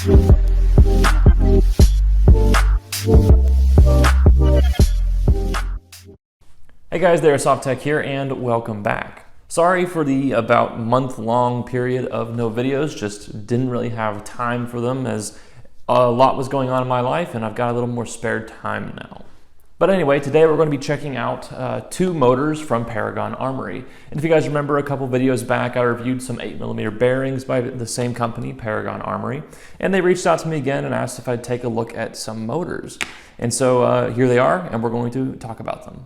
Hey guys, TheAirsoftTech here and welcome back. Sorry for the about month-long period of no videos, just didn't really have time for them as a lot was going on in my life and I've got a little more spare time now. But anyway, today we're going to be checking out two motors from Paragon Armory. And if you guys remember a couple videos back, I reviewed some 8mm bearings by the same company, Paragon Armory. And they reached out to me again and asked if I'd take a look at some motors. And so here they are, and we're going to talk about them.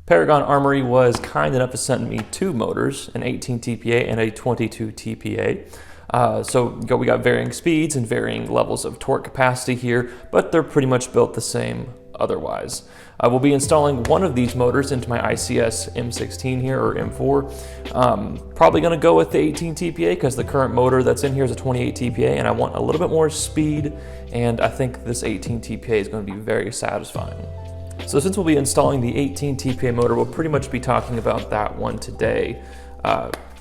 Paragon Armory was kind enough to send me two motors, an 18 TPA and a 22 TPA. So we got varying speeds and varying levels of torque capacity here, but they're pretty much built the same otherwise. We'll be installing one of these motors into my ICS M16 here, or M4. Probably going to go with the 18 TPA because the current motor that's in here is a 28 TPA and I want a little bit more speed, and I think this 18 TPA is going to be very satisfying. So since we'll be installing the 18 TPA motor, we'll pretty much be talking about that one today.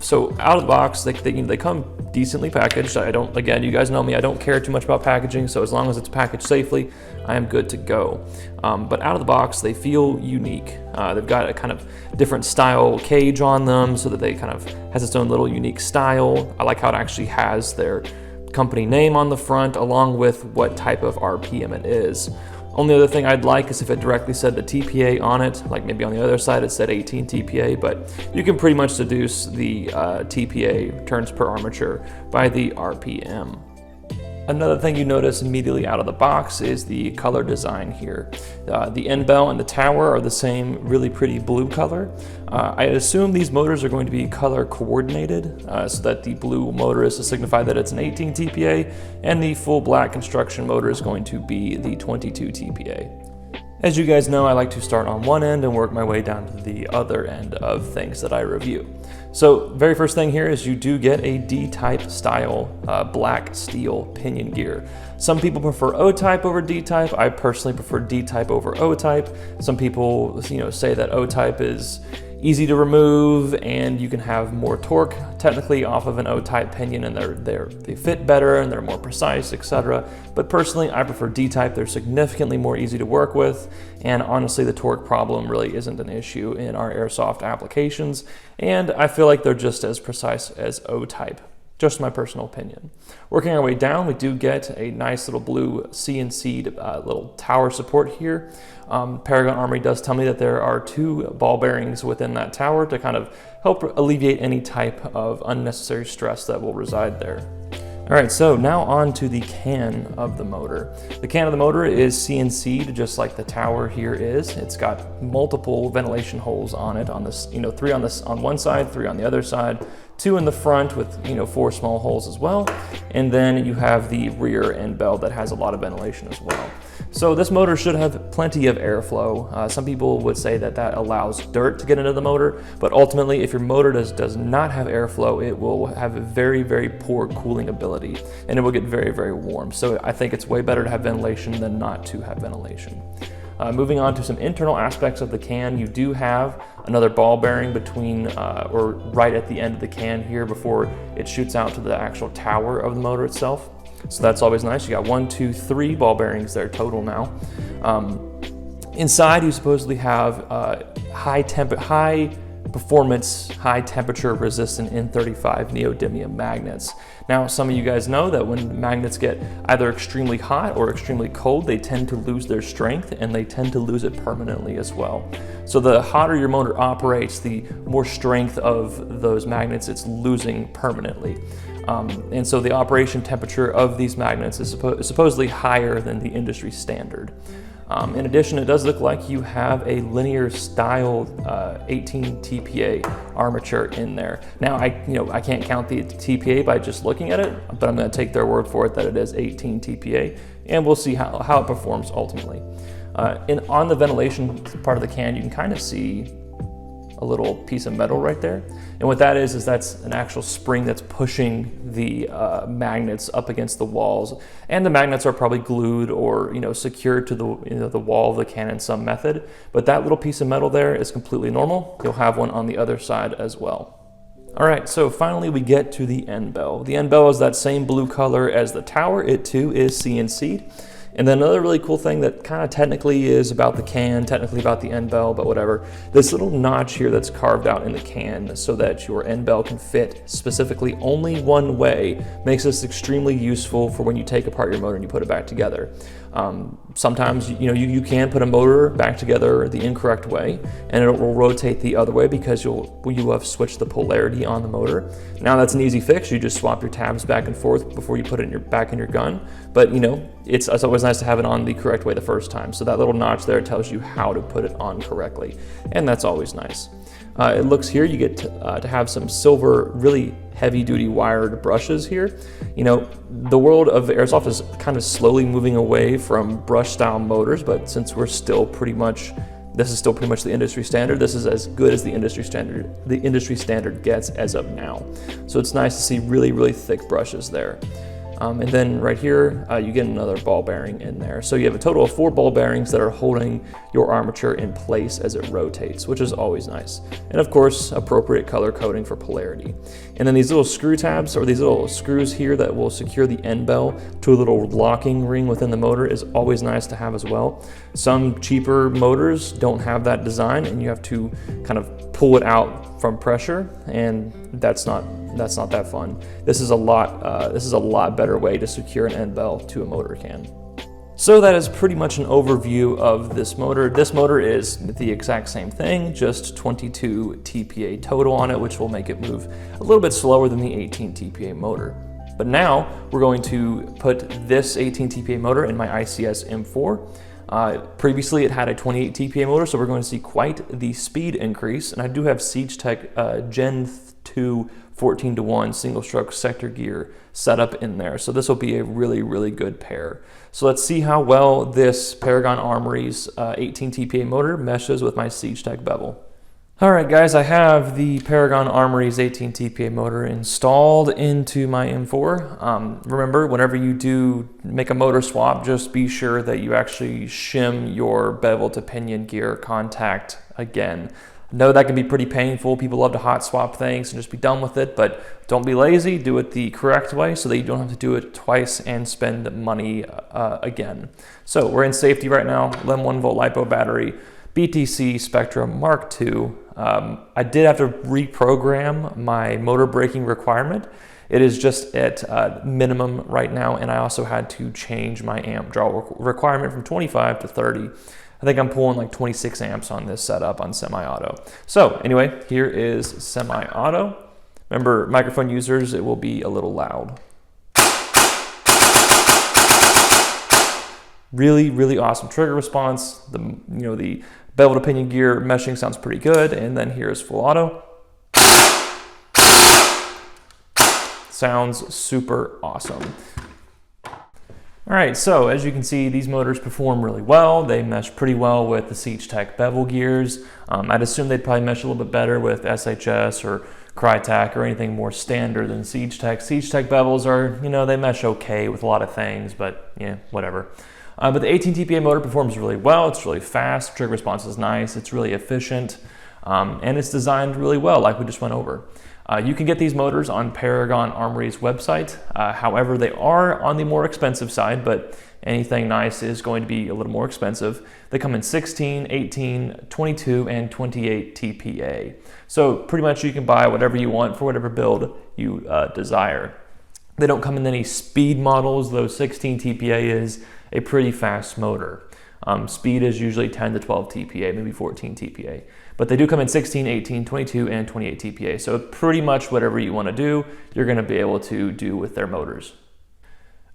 So out of the box, they come decently packaged. Again, you guys know me, I don't care too much about packaging, so as long as it's packaged safely, I am good to go. But out of the box, they feel unique. They've got a kind of different style cage on them so that they kind of has its own little unique style. I like how it actually has their company name on the front along with what type of RPM it is. Only other thing I'd like is if it directly said the TPA on it, like maybe on the other side it said 18 TPA, but you can pretty much deduce the TPA, turns per armature, by the RPM. Another thing you notice immediately out of the box is the color design here. The end bell and the tower are the same really pretty blue color. I assume these motors are going to be color coordinated so that the blue motor is to signify that it's an 18 TPA and the full black construction motor is going to be the 22 TPA. As you guys know, I like to start on one end and work my way down to the other end of things that I review. So very first thing here is you do get a D-type style black steel pinion gear. Some people prefer O-type over D-type. I personally prefer D-type over O-type. Some people, say that O-type is easy to remove and you can have more torque technically off of an O-type pinion, and they fit better and they're more precise, etc. But personally, I prefer D-type. They're significantly more easy to work with, and honestly, the torque problem really isn't an issue in our airsoft applications, and I feel like they're just as precise as O-type. Just my personal opinion. Working our way down, we do get a nice little blue CNC'd little tower support here. Paragon Armory does tell me that there are two ball bearings within that tower to kind of help alleviate any type of unnecessary stress that will reside there. All right, so now on to the can of the motor. The can of the motor is CNC'd just like the tower here is. It's got multiple ventilation holes on it, on this, 3 on one side, 3 on the other side, 2 in the front with 4 small holes as well, and then you have the rear end bell that has a lot of ventilation as well. So this motor should have plenty of airflow. Some people would say that that allows dirt to get into the motor, but ultimately if your motor does not have airflow, it will have a very, very poor cooling ability and it will get very, very warm. So I think it's way better to have ventilation than not to have ventilation. Moving on to some internal aspects of the can, you do have another ball bearing between or right at the end of the can here before it shoots out to the actual tower of the motor itself. So that's always nice. You got 1, 2, 3 ball bearings there total now. Inside you supposedly have high performance, high temperature resistant N35 neodymium magnets. Now, some of you guys know that when magnets get either extremely hot or extremely cold, they tend to lose their strength and they tend to lose it permanently as well. So the hotter your motor operates, the more strength of those magnets it's losing permanently. And so the operation temperature of these magnets is supposedly higher than the industry standard. In addition, it does look like you have a linear style 18 TPA armature in there. Now, I can't count the TPA by just looking at it, but I'm going to take their word for it that it is 18 TPA, and we'll see how it performs ultimately. On the ventilation part of the can, you can kind of see a little piece of metal right there. And what that is that's an actual spring that's pushing the magnets up against the walls. And the magnets are probably glued or secured to the the wall of the can in some method. But that little piece of metal there is completely normal. You'll have one on the other side as well. All right, so finally we get to the end bell. The end bell is that same blue color as the tower. It too is CNC'd. And then another really cool thing that kind of technically is about the can, technically about the end bell, but whatever. This little notch here that's carved out in the can so that your end bell can fit specifically only one way makes this extremely useful for when you take apart your motor and you put it back together. Sometimes you can put a motor back together the incorrect way and it will rotate the other way because you have switched the polarity on the motor. Now that's an easy fix. You just swap your tabs back and forth before you put it back in your gun. But it's always nice to have it on the correct way the first time. So that little notch there tells you how to put it on correctly, and that's always nice. It looks here, you get to have some silver, really heavy-duty wired brushes here. The world of airsoft is kind of slowly moving away from brush-style motors, but since we're still this is still pretty much the industry standard. This is as good as the industry standard gets as of now. So it's nice to see really, really thick brushes there. And then right here, you get another ball bearing in there. So you have a total of 4 ball bearings that are holding your armature in place as it rotates, which is always nice. And of course, appropriate color coding for polarity. And then these little screw tabs, or these little screws here that will secure the end bell to a little locking ring within the motor, is always nice to have as well. Some cheaper motors don't have that design, and you have to kind of pull it out from pressure, and that's not that fun. This is a lot better way to secure an end bell to a motor can. So that is pretty much an overview of this motor. This motor is the exact same thing, just 22 TPA total on it, which will make it move a little bit slower than the 18 TPA motor. But now we're going to put this 18 TPA motor in my ICS M4. Previously it had a 28 TPA motor, so we're going to see quite the speed increase. And I do have SiegeTech Gen 2 14-to-1 single stroke sector gear set up in there. So this will be a really, really good pair. So let's see how well this Paragon Armory's 18 TPA motor meshes with my SiegeTech bevel. All right, guys, I have the Paragon Armory's 18 TPA motor installed into my M4. Remember, whenever you do make a motor swap, just be sure that you actually shim your bevel to pinion gear contact again. I know that can be pretty painful. People love to hot swap things and just be done with it, but don't be lazy. Do it the correct way so that you don't have to do it twice and spend money again. So we're in safety right now. LEM 1-volt LiPo battery, BTC Spectrum Mark II. I did have to reprogram my motor braking requirement. It is just at minimum right now, and I also had to change my amp draw requirement from 25 to 30. I think I'm pulling like 26 amps on this setup on semi-auto. So anyway, here is semi-auto. Remember, microphone users, it will be a little loud. Really, really awesome trigger response. The bevel to pinion gear meshing sounds pretty good. And then here's full auto. Sounds super awesome. All right, so as you can see, these motors perform really well. They mesh pretty well with the SiegeTech bevel gears. I'd assume they'd probably mesh a little bit better with SHS or Crytac or anything more standard than SiegeTech. SiegeTech bevels are, they mesh okay with a lot of things, but yeah, whatever. But the 18 TPA motor performs really well. It's really fast. Trigger response is nice. It's really efficient. And it's designed really well, like we just went over. You can get these motors on Paragon Armory's website. However, they are on the more expensive side, but anything nice is going to be a little more expensive. They come in 16, 18, 22, and 28 TPA. So pretty much you can buy whatever you want for whatever build you desire. They don't come in any speed models, though 16 TPA is a pretty fast motor. Speed is usually 10 to 12 TPA, maybe 14 TPA. But they do come in 16, 18, 22, and 28 TPA. So pretty much whatever you want to do, you're going to be able to do with their motors.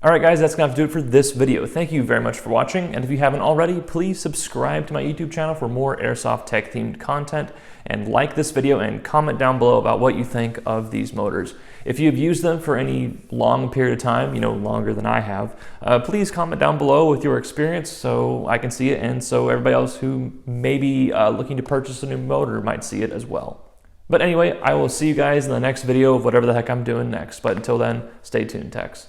All right, guys, that's going to have to do it for this video. Thank you very much for watching. And if you haven't already, please subscribe to my YouTube channel for more airsoft tech themed content, and like this video and comment down below about what you think of these motors. If you've used them for any long period of time, longer than I have, please comment down below with your experience so I can see it, and so everybody else who may be looking to purchase a new motor might see it as well. But anyway, I will see you guys in the next video of whatever the heck I'm doing next. But until then, stay tuned, techs.